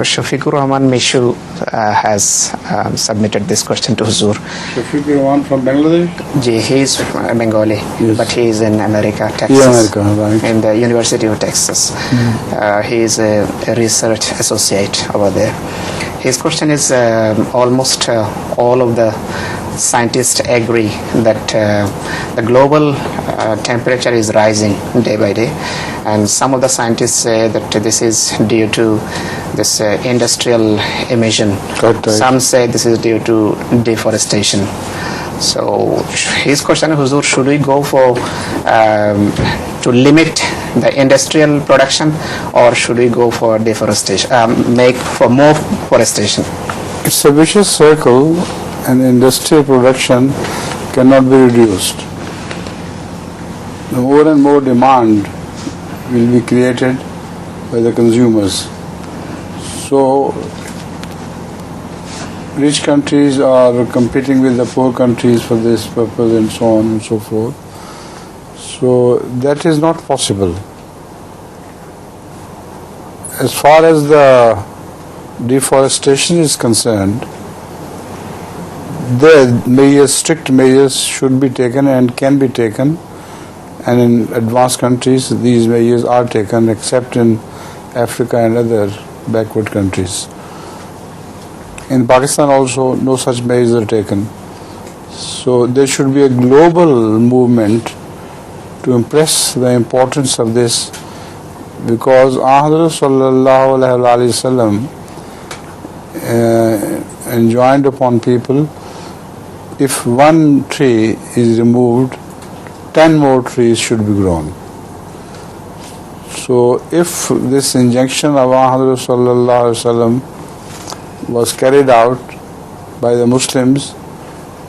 Shafiqur Rahman Mishu has submitted this question to Huzur. Shafiqur Rahman from Bangladesh? He is Bengali, yes. But he is in America, Texas. Yeah, America, right. In the University of Texas. He is a research associate over there. His question is almost all of the scientists agree that the global temperature is rising day by day, and some of the scientists say that this is due to this industrial emission. Some say this is due to deforestation. So his question, Huzur, should we go for to limit the industrial production, or should we go for deforestation, make for more forestation? It's a vicious circle, and industrial production cannot be reduced. More and more demand will be created by the consumers. So rich countries are competing with the poor countries for this purpose, and so on and so forth. So that is not possible. As far as the deforestation is concerned, strict measures should be taken and can be taken, and in advanced countries these measures are taken, except in Africa and other backward countries. In Pakistan also no such measures are taken. So there should be a global movement to impress the importance of this, because Ahmad sallallahu alaihi wasallam enjoined upon people, if one tree is removed, 10 more trees should be grown. So if this injunction of Muhammad sallallahu alaihi wasallam was carried out by the Muslims,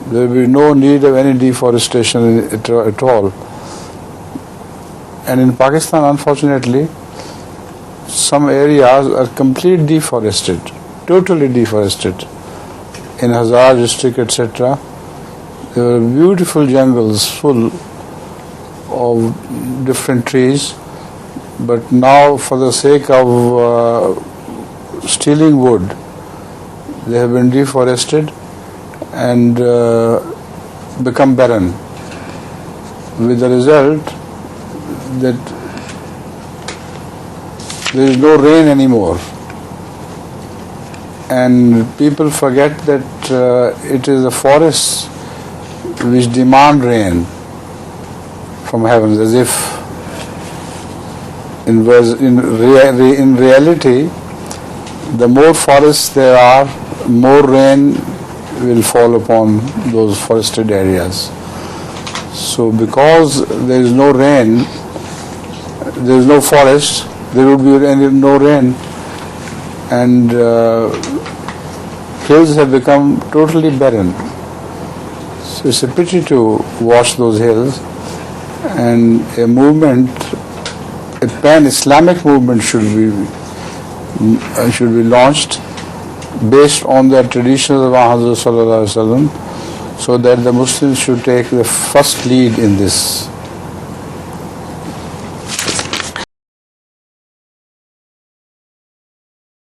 there will be no need of any deforestation at all. And in Pakistan, unfortunately, some areas are completely deforested, totally deforested. In Hazar district, etc., there are beautiful jungles full of different trees, but now for the sake of stealing wood, they have been deforested and become barren, with the result that there is no rain anymore. And people forget that it is the forests which demand rain from heavens, as if in reality, the more forests there are, more rain will fall upon those forested areas. So because there is no rain, there is no forest, there would be no rain, and hills have become totally barren. So it's a pity to wash those hills, and a movement, a pan-Islamic movement should be launched based on the traditions of Muhammad sallallahu alaihi wasallam, so that the Muslims should take the first lead in this.